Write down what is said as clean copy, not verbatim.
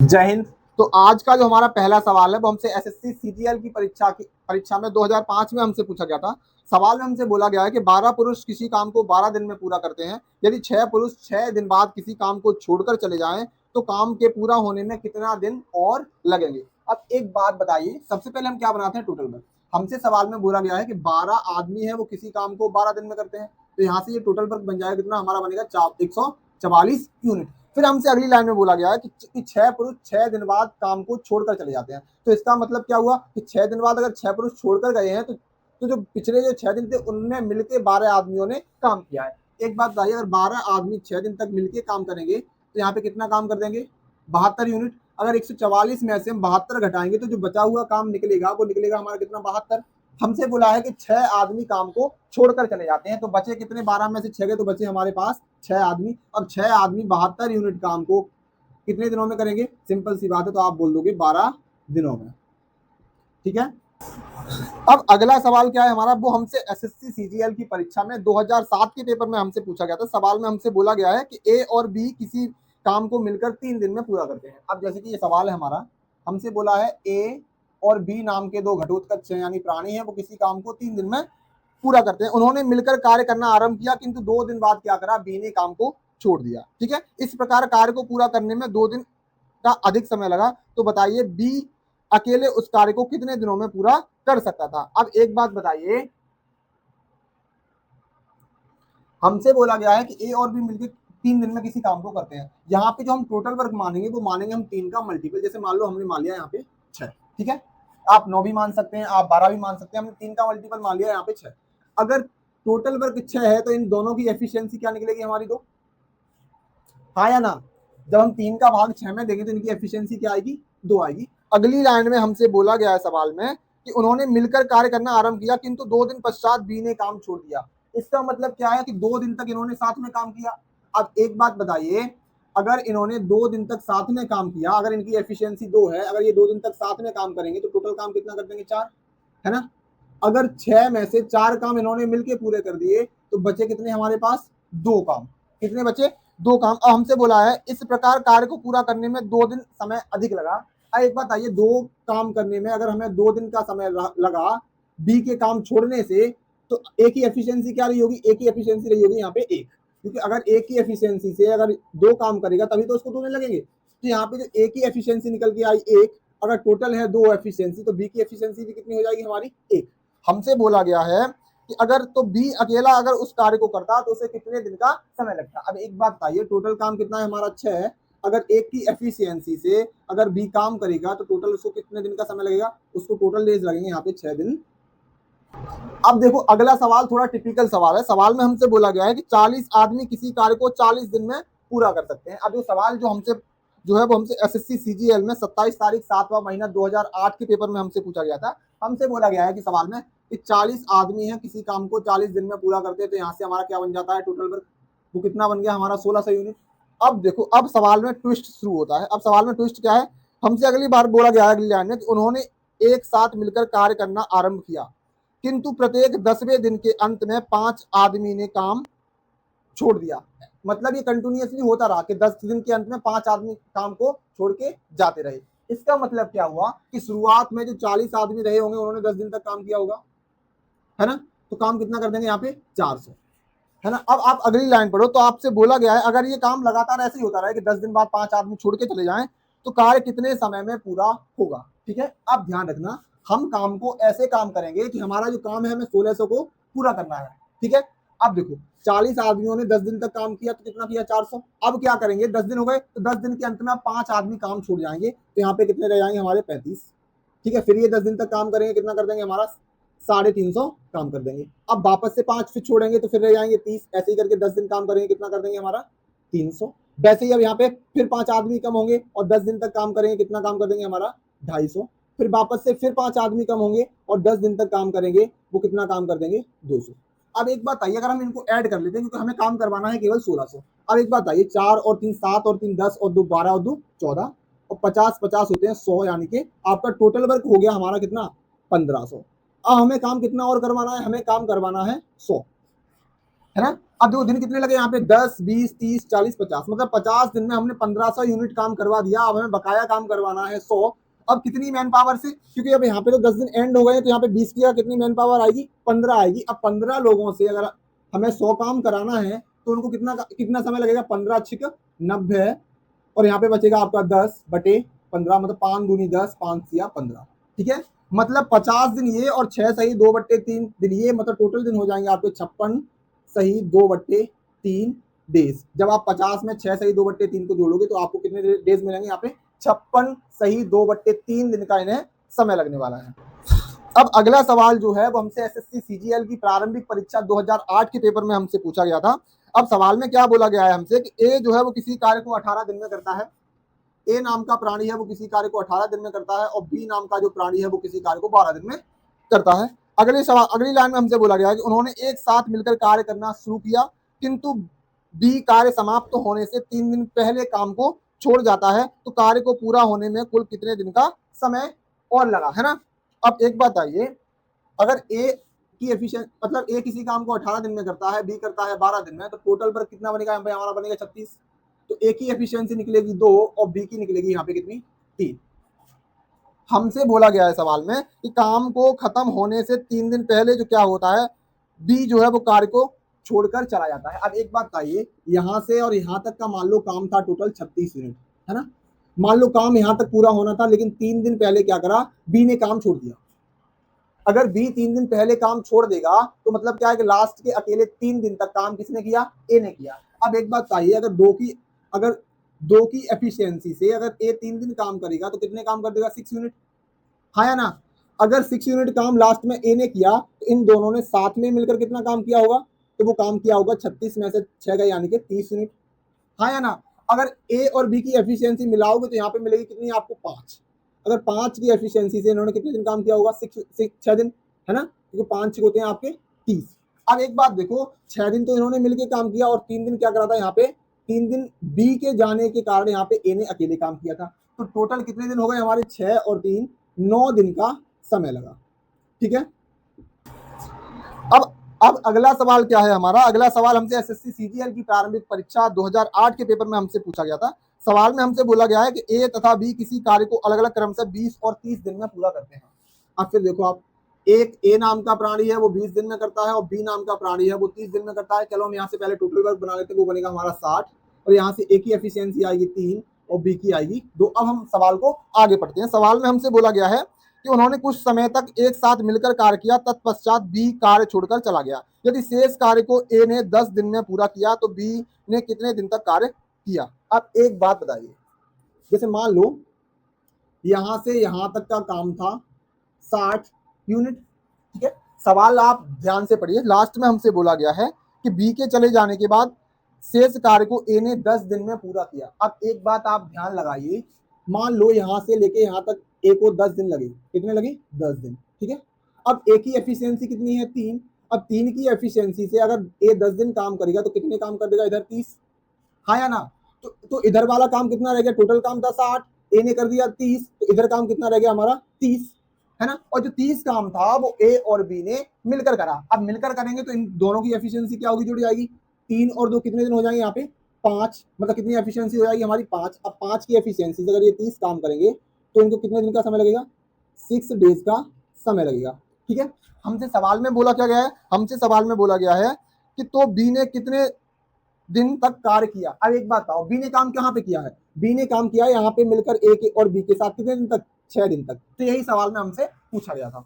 जय हिंद। तो आज का जो हमारा पहला सवाल है वो हमसे एसएससी सीजीएल की परीक्षा में 2005 में हमसे पूछा गया था। सवाल में हमसे बोला गया है कि 12 पुरुष किसी काम को 12 दिन में पूरा करते हैं। यदि 6 पुरुष 6 दिन बाद किसी काम को छोड़कर चले जाएं तो काम के पूरा होने में कितना दिन और लगेंगे। अब एक बात बताइए, सबसे पहले हम क्या बनाते हैं, टोटल वर्क। हमसे सवाल में बोला गया है कि 12 आदमी है वो किसी काम को 12 दिन में करते हैं, तो यहाँ से ये टोटल वर्क बन जाएगा कितना, हमारा बनेगा 144 यूनिट। फिर हमसे अगली लाइन में बोला गया है कि 6 पुरुष 6 दिन बाद काम को छोड़कर चले जाते हैं। तो इसका मतलब क्या हुआ कि 6 दिन बाद अगर 6 पुरुष छोड़कर गए हैं तो जो पिछले जो 6 दिन थे उनमें मिलकर 12 आदमियों ने काम किया है। एक बात बताइए, अगर 12 आदमी 6 दिन तक मिलकर काम करेंगे तो यहाँ पे कितना काम कर देंगे, 72 यूनिट। अगर 144 में से हम 72 घटाएंगे तो जो बचा हुआ काम निकलेगा वो निकलेगा हमारा कितना, 72। हमसे बोला है कि 6 आदमी काम को छोड़कर चले जाते हैं, तो बचे कितने, 12 में से 6 गए तो बचे हमारे पास 6 आदमी। अब 6 आदमी 72 यूनिट काम को कितने दिनों में करेंगे, सिंपल सी बात है, तो आप बोल दोगे 12 दिनों में। ठीक है। अब अगला सवाल क्या है हमारा, वो हमसे एसएससी सीजीएल की परीक्षा में 2007 के पेपर में हमसे पूछा गया था। सवाल में हमसे बोला गया है कि ए और बी किसी काम को मिलकर 3 दिन में पूरा करते हैं। अब जैसे कि ये सवाल है हमारा, हमसे बोला है ए और बी नाम के दो घटोत्कच यानी प्राणी है, वो किसी काम को 3 दिन में पूरा करते हैं। उन्होंने मिलकर कार्य करना आरंभ किया, किंतु 2 दिन बाद क्या करा, बी ने काम को छोड़ दिया। ठीक है। इस प्रकार कार्य को पूरा करने में 2 दिन का अधिक समय लगा। तो बताइए बी अकेले उस कार्य को कितने दिनों में पूरा कर सकता था। अब एक बात बताइए, हमसे बोला गया है कि ए और बी मिलकर 3 दिन में किसी काम को करते हैं। यहाँ पे जो हम टोटल वर्क मानेंगे वो मानेंगे हम 3 का मल्टीपल। जैसे मान लो हमने मान लिया यहाँ पे 6, ठीक है। आप 9 भी मान सकते हैं, आप 12 भी मान सकते हैं, हमने 3 का मल्टीपल मान लिया यहाँ पे 6। अगर टोटल वर्क 6 है तो इन दोनों की एफिशिएंसी क्या निकलेगी हमारी, 2। हाँ या ना। जब हम 3 का भाग 6 में देंगे तो इनकी एफिशिएंसी क्या आएगी, 2 आएगी। अगली लाइन में हमसे बोला गया है सवाल में कि उन्होंने मिलकर कार्य करना आरंभ किया, किंतु 2 दिन पश्चात बी ने काम छोड़ दिया। इसका मतलब क्या है कि 2 दिन तक इन्होंने साथ में काम किया। अब एक बात बताइए, अगर इन्होंने 2 दिन तक साथ में काम किया, अगर इनकी एफिशिएंसी 2 है, अगर ये 2 दिन तक साथ में काम करेंगे तो टोटल काम कितना कर देंगे, 4, है ना। अगर 6 में से 4 काम इन्होंने मिलकर पूरे कर दिए तो बचे कितने हमारे पास, 2 काम। कितने बचे, 2 काम। अब हमसे बोला है इस प्रकार कार्य को पूरा करने में 2 दिन समय अधिक लगा। अब एक बात आइए, 2 काम करने में अगर हमें 2 दिन का समय लगा बी के काम छोड़ने से, तो ए की एफिशिएंसी क्या रही होगी, ए की एफिशिएंसी रही होगी यहाँ पे 1। क्योंकि अगर ए की एफिशिएंसी से अगर 2 काम करेगा तभी तो उसको 2 दिन लगेंगे। तो यहाँ पे जो ए की एफिशिएंसी निकल के आई 1, अगर टोटल है 2 एफिशिएंसी तो बी की एफिशिएंसी भी कितनी हो जाएगी हमारी, 1। हमसे बोला गया है कि अगर तो बी अकेला अगर उस कार्य को करता तो उसे कितने दिन का समय लगता। अब एक बात बताइए, टोटल काम कितना है हमारा, 6 है। अगर एक की एफिशिएंसी से अगर बी काम करेगा तो टोटल उसको कितने दिन का समय लगेगा, उसको टोटल डेज लगेंगे यहाँ पे 6 दिन। अब देखो अगला सवाल थोड़ा टिपिकल सवाल है। सवाल में हमसे बोला गया है कि 40 आदमी किसी कार्य को 40 दिन में पूरा कर सकते हैं। अब जो सवाल जो हमसे जो है वो हमसे एसएससी सीजीएल में 27 तारीख 7वां महीना 2008 के पेपर में हमसे पूछा गया था। हमसे बोला गया है कि सवाल में कि 40 आदमी हैं किसी काम को 40 दिन में पूरा करते हैं, तो यहाँ से हमारा क्या बन जाता है, टोटल वर्क वो कितना बन गया हमारा, 1600 यूनिट। अब देखो, अब सवाल में ट्विस्ट शुरू होता है। अब सवाल में ट्विस्ट क्या है, हमसे अगली बार बोला गया है अगली लाइन में कि उन्होंने एक साथ मिलकर कार्य करना आरंभ किया, किंतु प्रत्येक 10वें दिन के अंत में 5 आदमी ने काम छोड़ दिया। मतलब ये कंटिन्यूअसली होता रहा कि 10 दिन के अंत में 5 आदमी काम को छोड़ के जाते रहे। इसका मतलब क्या हुआ कि शुरुआत में जो 40 आदमी रहे होंगे उन्होंने 10 दिन तक काम किया होगा, है ना। तो काम कितना कर देंगे यहाँ पे, 400, है ना। अब आप अगली लाइन पढ़ो। तो आपसे बोला गया है अगर ये काम लगातार ऐसे ही होता रहे कि 10 दिन बाद 5 आदमी छोड़ के चले जाएं तो कार्य कितने समय में पूरा होगा। ठीक है। अब ध्यान रखना, हम काम को ऐसे काम करेंगे कि हमारा जो काम है हमें 1600 को पूरा करना है। ठीक है। अब देखो 40 आदमियों ने 10 दिन तक काम किया तो कितना किया, 400। अब क्या करेंगे, 10 दिन हो गए तो 10 दिन के अंत में 5 आदमी काम छोड़ जाएंगे, तो यहाँ पे कितने रह जाएंगे हमारे, 35। ठीक है। फिर ये 10 दिन तक काम करेंगे, कितना कर देंगे हमारा, 350 काम कर देंगे। अब वापस से 5 फिर छोड़ेंगे तो फिर रह जाएंगे 30। ऐसे ही करके 10 दिन काम करेंगे, कितना कर देंगे हमारा, 300। वैसे ही अब यहाँ पे फिर 5 आदमी कम होंगे और 10 दिन तक काम करेंगे, कितना काम कर देंगे हमारा, 250। फिर वापस से फिर 5 आदमी कम होंगे और 10 दिन तक काम करेंगे, वो कितना काम कर देंगे, 200। अब एक बात आइए, अगर हम इनको ऐड कर लेते हैं क्योंकि हमें काम करवाना है केवल 1600। अब एक बात आइए, 4 और 3 7 और 3 10 और 2 12 और 2 14 और 50 50 होते हैं 100, यानी कि आपका टोटल वर्क हो गया हमारा कितना, 1500। अब हमें काम कितना और करवाना है, हमें काम करवाना है 100। है ना। अब देखो दिन कितने लगे यहाँ पे 10, 20, 30, 40, 50, मतलब 50 दिन में हमने 1500 यूनिट काम करवा दिया। अब हमें बकाया काम करवाना है 100। अब कितनी मैन पावर से, क्योंकि अब यहाँ पे तो 10 दिन एंड हो गए, तो यहाँ पे 20 की कितनी मैन पावर आएगी, 15 आएगी। अब 15 लोगों से अगर हमें 100 काम कराना है तो उनको कितना कितना समय लगेगा, 15 छिक 90, और यहाँ पे बचेगा आपका 10/15, मतलब 5 दूनी 10, 5 या 15। ठीक है, मतलब 50 दिन ये और 6 सही 2/3 दिन ये, मतलब टोटल दिन हो जाएंगे आपके 56 सही 2/3 डेज। जब आप 50 में 6 सही 2/3 को जोड़ोगे तो आपको कितने डेज मिलेंगे, यहाँ पे 56 सही 2/3 दिन का इन्हें समय लगने वाला है। अब अगला सवाल जो है वो हमसे एसएससी सीजीएल की प्रारंभिक परीक्षा 2008 के पेपर में हमसे पूछा गया था। अब सवाल में क्या बोला गया है हमसे कि ए जो है वो किसी कार्य को 18 दिन में करता है, ए नाम का प्राणी है वो किसी कार्य को 18 दिन में करता है, और बी नाम का जो प्राणी है वो किसी कार्य को 12 दिन में करता है। अगली लाइन में हमसे बोला गया है कि उन्होंने एक साथ मिलकर कार्य करना शुरू किया, किंतु बी कार्य समाप्त होने से 3 दिन पहले काम को छोड़ जाता है, तो कार्य को पूरा होने में कुल कितने दिन का समय और लगा, है ना। अब एक बात आइए, अगर ए की एफिशिएंसी, मतलब ए किसी काम को 18 दिन में करता है, बी करता है 12 दिन में, तो टोटल पर कितना बनेगा, हमारा बनेगा 36। तो ए की एफिशिएंसी निकलेगी 2 और बी की निकलेगी यहाँ पे कितनी, 3। हमसे बोला गया है सवाल में कि काम को खत्म होने से 3 दिन पहले जो क्या होता है, बी जो है वो कार्य को छोड़कर चला जाता है। अब एक बात बताइए, यहां से और यहां तक का मान लो काम था टोटल 36 यूनिट, है ना। मान लो काम यहां तक पूरा होना था, लेकिन 3 दिन पहले क्या करा, बी ने काम छोड़ दिया। अगर बी 3 दिन पहले काम छोड़ देगा तो मतलब क्या है कि लास्ट के अकेले 3 दिन तक काम किसने किया, ए ने किया। अब एक बात बताइए, अगर दो की एफिशिएंसी से अगर ए 3 दिन काम करेगा तो कितने काम कर देगा, 6 यूनिट, हाँ या ना। अगर 6 यूनिट काम लास्ट में ए ने किया तो इन दोनों ने साथ में मिलकर कितना काम किया होगा, तो वो काम किया होगा 36 में से 6 गए यानी कि 30 यूनिट, हाँ या ना। अगर ए और बी की एफिशिएंसी मिलाओगे तो यहाँ पे मिलेगी कितनी आपको, 5। अगर 5 की एफिशिएंसी से इन्होंने कितने दिन काम किया होगा, 6 दिन, है ना, क्योंकि 5 होते हैं आपके 30। अब एक बात देखो, 6 दिन तो इन्होंने मिलकर काम किया और 3 दिन क्या करा था, यहाँ पे 3 दिन बी के जाने के कारण यहाँ पे ए ने अकेले काम किया था। तो टोटल कितने दिन हो गए हमारे, 6 और 3 9 दिन का समय लगा। ठीक है, अब अगला सवाल क्या है हमारा, अगला सवाल हमसे एसएससी सीजीएल की प्रारंभिक परीक्षा 2008 के पेपर में हमसे पूछा गया था। सवाल में हमसे बोला गया है कि ए तथा बी किसी कार्य को अलग अलग क्रम से 20 और 30 दिन में पूरा करते हैं। अब फिर देखो आप, एक ए नाम का प्राणी है वो 20 दिन में करता है और बी नाम का प्राणी है वो 30 दिन में करता है। चलो हम यहाँ से पहले टोटल वर्क बना लेते हैं, वो बनेगा हमारा 60, और यहाँ से ए की एफिशिएंसी आएगी 3 और बी की आएगी 2। अब हम सवाल को आगे पढ़ते हैं। सवाल में हमसे बोला गया है कि उन्होंने कुछ समय तक एक साथ मिलकर कार्य किया, तत्पश्चात बी कार्य छोड़कर चला गया। यदि शेष कार्य को ए ने 10 दिन में पूरा किया तो बी ने कितने दिन तक कार्य किया। अब एक बात बताइए, जैसे मान लो यहां से यहां तक का काम था 60 यूनिट, ठीक है। सवाल आप ध्यान से पढ़िए, लास्ट में हमसे बोला गया है कि बी के चले जाने के बाद शेष कार्य को ए ने 10 दिन में पूरा किया। अब एक बात आप ध्यान लगाइए, मान लो यहां से लेके यहां तक ए को 10 दिन लगे, कितने लगे, 10 दिन, ठीक है। अब ए की एफिशिएंसी कितनी है, 3। अब 3 की एफिशिएंसी से अगर ए 10 दिन काम करेगा तो कितने काम कर देगा, इधर 30, हाँ या ना। तो इधर वाला काम कितना रह गया, टोटल काम था 60, ए ने कर दिया 30, तो इधर काम कितना रह गया हमारा, 30, है ना। और जो 30 काम था वो ए और बी ने मिलकर करा। अब मिलकर करेंगे तो इन दोनों की एफिशिएंसी क्या होगी, जुड़ जाएगी। 3 और 2 कितने दिन हो जाएंगे यहाँ पे, 5, मतलब कितनी एफिशिएंसी हो जाएगी हमारी, 5। अब 5 की एफिशिएंसी से अगर ये 30 काम करेंगे तो इनको कितने दिन का समय लगेगा, 6 डेज का समय लगेगा। ठीक है, हमसे सवाल में बोला क्या गया है, हमसे सवाल में बोला गया है कि तो बी ने कितने दिन तक कार्य किया। अब एक बात बताओ, बी ने काम कहाँ पे किया है, बी ने काम किया है यहाँ पे मिलकर ए के और बी के साथ कितने दिन तक, 6 दिन तक। तो यही सवाल में हमसे पूछा गया था।